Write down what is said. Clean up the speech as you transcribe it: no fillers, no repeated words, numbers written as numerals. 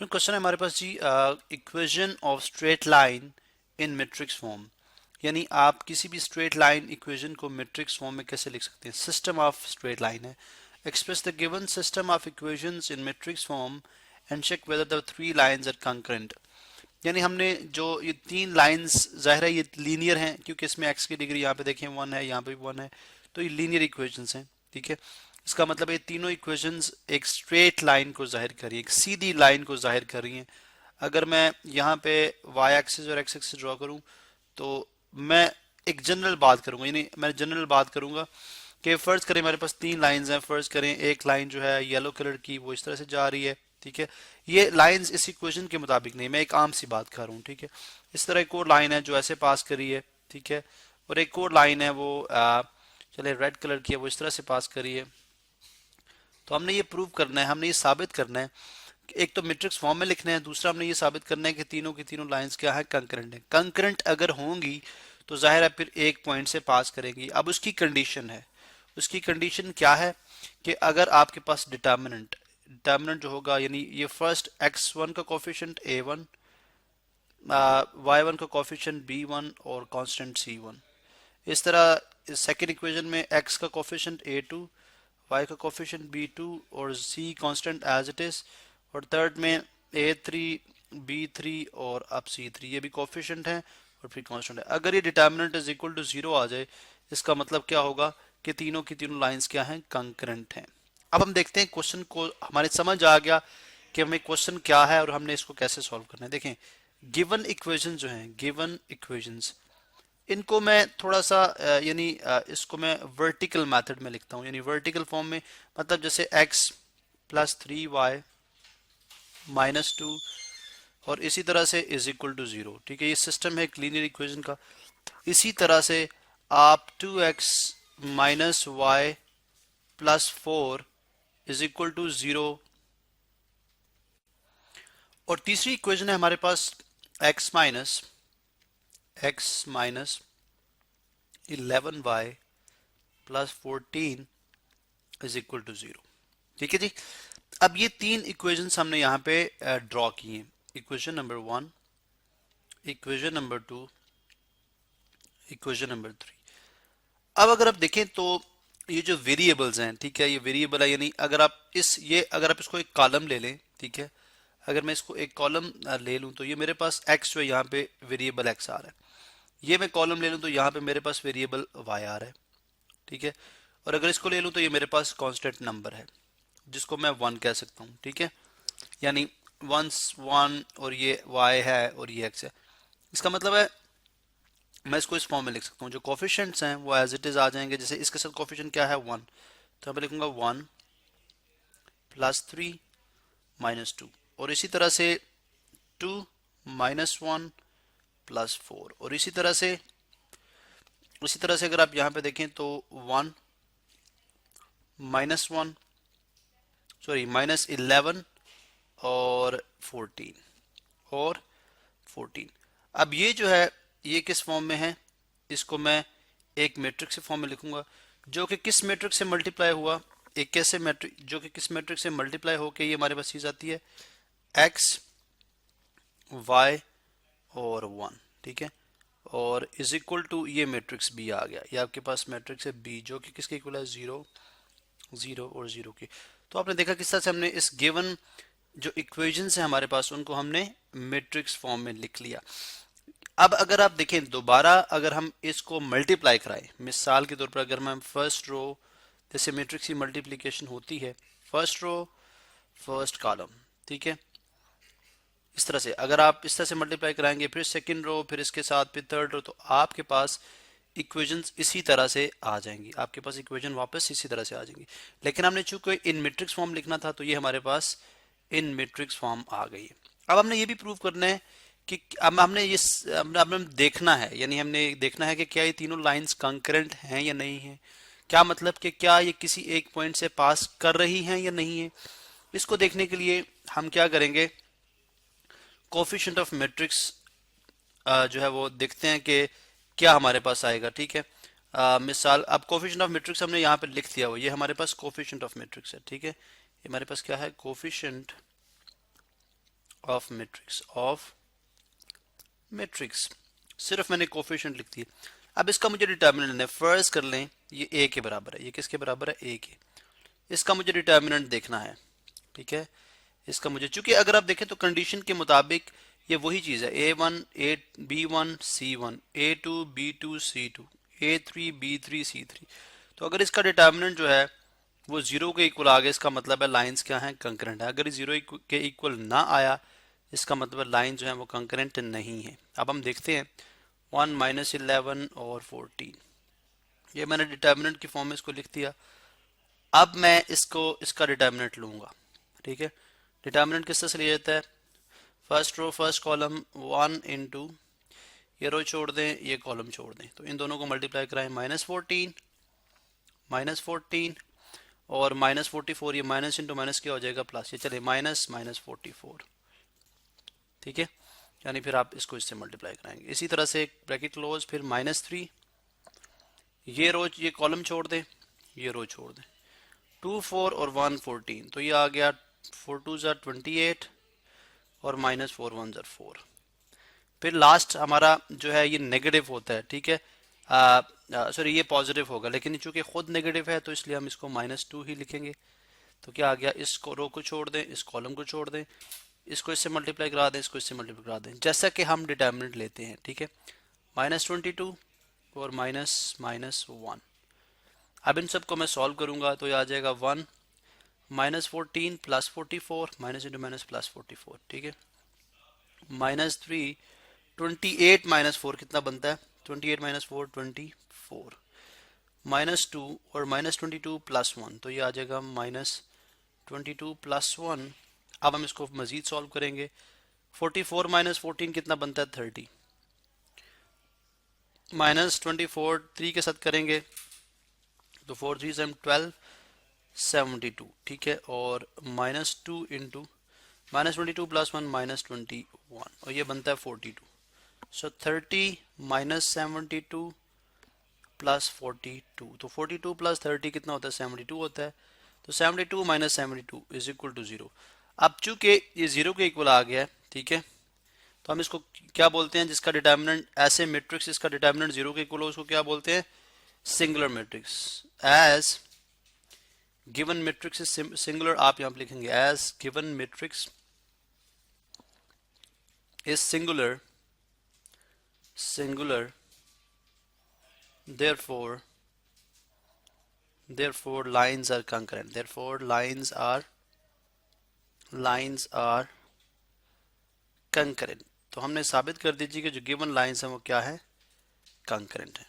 Question है हमारे पास जी, equation of straight line in matrix form. यानी आप किसी भी स्ट्रेट लाइन इक्वेशन को मैट्रिक्स फॉर्म में कैसे लिख सकते हैं। सिस्टम ऑफ स्ट्रेट लाइन है। Express the given system of equations in matrix form and check whether the three lines are concurrent. यानी हमने जो ये तीन लाइंस, जाहिर है ये लीनियर हैं क्योंकि इसमें एक्स की डिग्री यहाँ पे देखें वन है, यहाँ पे भी वन है, तो ये लीनियर इक्वेशंस हैं। ठीक है, इसका मतलब ये तीनों इक्वेशंस एक स्ट्रेट लाइन को जाहिर कर रही है, एक सीधी लाइन को जाहिर कर रही हैं। अगर मैं यहाँ पे वाई एक्सिस और एक्स एक्सिस ड्रॉ करूँ तो मैं एक जनरल बात करूंगा, यानी मैं जनरल बात करूंगा कि फर्ज करें हमारे पास तीन लाइंस हैं। फर्ज करें एक लाइन जो है येलो कलर की वो इस तरह से जा रही है। ठीक है, ये लाइंस इस इक्वेशन के मुताबिक नहीं, मैं एक आम सी बात कर रहा हूँ। ठीक है, इस तरह एक और लाइन है जो ऐसे पास करी है। ठीक है, और एक और लाइन है वो चले रेड कलर की है, वो इस तरह से पास करी है। तो हमने ये प्रूव करना है, हमने ये साबित करना है। एक तो मैट्रिक्स फॉर्म में लिखना है, दूसरा हमने ये साबित करना है कि तीनों की तीनों लाइंस क्या है, कंकरेंट है। कंकरेंट अगर होंगी तो जाहिर है फिर एक पॉइंट से पास करेंगी। अब उसकी कंडीशन है, उसकी कंडीशन क्या है कि अगर आपके पास डिटर्मिनेंट डिटर्मिनेंट जो होगा, यानी ये फर्स्ट x1 का कोफिशिएंट a1, y1 का कोफिशिएंट b1 और कांस्टेंट c1। इस तरह सेकेंड इक्वेशन में x का कोफिशिएंट a2, y का कोफिशिएंट b2 और c constant as it is. और थर्ड में a3, b3 और अब c3, ये भी कोफिशिएंट है और फिर कांस्टेंट है। अगर ये determinant is equal to zero आ जाए, इसका मतलब क्या होगा कि तीनों की तीनों लाइंस क्या हैं, कंकरेंट हैं। अब हम देखते हैं क्वेश्चन को, हमारे समझ आ गया कि हमें क्वेश्चन क्या है और हमने इसको कैसे सॉल्व करना है। देखें, गिवन इक्वेशन जो हैं, गिवन इक्वेशंस, इनको मैं थोड़ा सा यानी इसको मैं वर्टिकल मेथड में लिखता हूँ, यानी वर्टिकल फॉर्म में। मतलब जैसे x प्लस 3y माइनस 2 और इसी तरह से इज इक्वल टू जीरो। ठीक है, ये सिस्टम है एक लीनियर इक्वेशन का। इसी तरह से आप 2x minus Y plus 4 is equal to zero. और तीसरी इक्वेशन है हमारे पास x minus 11y plus 14 is equal to zero. ठीक है जी, अब ये तीन इक्वेशंस हमने यहाँ पे ड्रॉ की हैं। Equation number 1, equation number 2, equation number 3। अब अगर आप देखें तो ये जो वेरिएबल्स हैं, ठीक है, ये वेरिएबल है, यानी अगर आप अगर आप इसको एक कॉलम ले लें, ठीक है, अगर मैं इसको एक कॉलम ले लूं तो ये मेरे पास x जो है यहाँ पे वेरिएबल x आ रहा है। ये मैं कॉलम ले लूं तो यहाँ पे मेरे पास वेरिएबल y आ रहा है। ठीक है, और अगर इसको ले लूं तो ये मेरे पास कांस्टेंट नंबर है जिसको मैं 1 कह सकता हूँ। ठीक है, यानी 1 और ये y है और ये x है। इसका मतलब है मैं इसको इस फॉर्म में लिख सकता हूँ, जो कोफिशिएंट्स हैं वो एज इट इज आ जाएंगे। जैसे इसके साथ कोफिशिएंट क्या है 1, तो मैं लिखूंगा 1 प्लस 3 माइनस 2, और इसी तरह से 2 माइनस 1 प्लस 4, और इसी तरह से अगर आप यहाँ पे देखें तो 1 माइनस 1 सॉरी माइनस 11 और 14। अब ये जो है ये किस फॉर्म में है, इसको मैं एक मैट्रिक्स के फॉर्म में लिखूंगा जो कि किस मैट्रिक्स से मल्टीप्लाई हुआ, एक कैसे मैट्रिक्स जो कि किस मैट्रिक्स से मल्टीप्लाई होके ये हमारे पास चीज आती है x y और 1। ठीक है, और इज इक्वल टू ये मैट्रिक्स b आ गया। ये आपके पास मैट्रिक्स है b जो कि किसके इक्वल है 0 0 और 0 की। तो आपने देखा किस तरह से हमने इस गिवन जो इक्वेशंस है हमारे पास उनको हमने मैट्रिक्स फॉर्म में लिख लिया। अब अगर आप देखें दोबारा, अगर हम इसको मल्टीप्लाई कराएं, मिसाल के तौर पर अगर हम फर्स्ट रो, जैसे मैट्रिक्स की मल्टीप्लिकेशन होती है फर्स्ट रो फर्स्ट कॉलम, ठीक है, इस तरह से अगर आप इस तरह से मल्टीप्लाई कराएंगे, फिर सेकंड रो, फिर इसके साथ फिर थर्ड रो, तो आपके पास इक्वेशंस इसी तरह से आ जाएंगी, आपके पास इक्वेशन वापस इसी तरह से आ जाएंगी। लेकिन हमने चूंकि इन मैट्रिक्स फॉर्म लिखना था तो ये हमारे पास इन मैट्रिक्स फॉर्म आ गई है। अब हमने ये भी प्रूव करना है कि अब हमने देखना है, यानी हमने देखना है कि क्या ये तीनों लाइंस कंकरेंट हैं या नहीं है। क्या मतलब कि क्या ये किसी एक पॉइंट से पास कर रही हैं या नहीं है। इसको देखने के लिए हम क्या करेंगे, कोफिशिएंट ऑफ मैट्रिक्स जो है वो देखते हैं कि क्या हमारे पास आएगा। ठीक है, मिसाल अब कोफिशिएंट ऑफ मैट्रिक्स हमने यहाँ पे लिख दिया हुआ, ये हमारे पास कोफिशिएंट ऑफ मैट्रिक्स है। ठीक है, ये हमारे पास क्या है, कोफिशिएंट ऑफ मैट्रिक्स। सिर्फ मैंने कोफिशिएंट लिख दिए। अब इसका मुझे डिटर्मिनेंट है, फर्ज कर लें ये ए के बराबर है। ये किसके बराबर है? ए के। इसका मुझे डिटर्मिनेंट देखना है, ठीक है। इसका मुझे, चूंकि अगर आप देखें तो कंडीशन के मुताबिक ये वही चीज है, A1 B1 C1, A2 B2 C2, A3 B3 C3। तो अगर इसका डिटर्मिनेंट जो है वो जीरो के इक्वल आ गया, इसका मतलब है लाइंस क्या है? कंकरेंट है। अगर ये जीरो के इक्वल ना आया, इसका मतलब लाइन जो है वो कंकरेंट नहीं है। अब हम देखते हैं 1 -11 और 14, ये मैंने डिटर्मिनेंट की फॉर्म में इसको लिख दिया। अब मैं इसका डिटर्मिनेंट लूंगा, ठीक है। डिटर्मिनेंट किस तरह से लिया जाता है? First row first column 1 into, ये रो छोड़ दें, ये कॉलम छोड़ दें, तो इन दोनों को मल्टीप्लाई कराएं, -14 और -44, ये माइनस इंटू माइनस क्या हो जाएगा? प्लस। ये चले -44, ठीक है। यानी फिर आप इसको इससे मल्टीप्लाई कराएंगे। इसी तरह से ब्रैकेट क्लोज, फिर -3, ये कॉलम छोड़ दें, ये रो छोड़ दें, 2 4 और 1 14, तो ये आ गया 4 2 28 और -4 1 4। फिर लास्ट हमारा जो है ये नेगेटिव होता है, ठीक है। सॉरी, ये पॉजिटिव होगा, लेकिन चूंकि खुद नेगेटिव है तो इसलिए हम इसको -2 ही लिखेंगे। तो क्या आ गया? इस रो को छोड़ दें, इस कॉलम को छोड़ दें, इसको इससे मल्टीप्लाई करा दें, इसको इससे मल्टीप्लाई करा दें, जैसा कि हम डिटर्मिनेंट लेते हैं, ठीक है। -22 और -1। अब इन सबको मैं सॉल्व करूंगा तो ये आ जाएगा 1 -14 + 44, माइनस इंटू माइनस प्लस 44, ठीक है। -3 28 -4 कितना बनता है? 28 -4 24, -2 और -22 + 1, तो ये आ जाएगा -22 + 1। अब हम इसको मजीद सॉल्व करेंगे। 44 -14 कितना बनता है? 30, -24 3 के साथ करेंगे तो 4 3 12 72, ठीक है। और -2 इंटू -22 + 1 -21, और ये बनता है 42। सो 30 -72 + 42, तो 42 + 30 कितना होता है? 72 होता है। तो 72 - 72 = 0। अब चूंकि ये जीरो के इक्वल आ गया है, ठीक है, तो हम इसको क्या बोलते हैं? जिसका डिटर्मिनेंट ऐसे मैट्रिक्स इसका डिटर्मिनेंट जीरो के इक्वल हो, उसको क्या बोलते हैं? Singular matrix. As given matrix is singular, आप यहां पर लिखेंगे as given matrix is singular, therefore lines are concurrent, lines are concurrent। तो हमने साबित कर दीजिए कि जो गिवन लाइंस है वो क्या है? कंकरेंट है।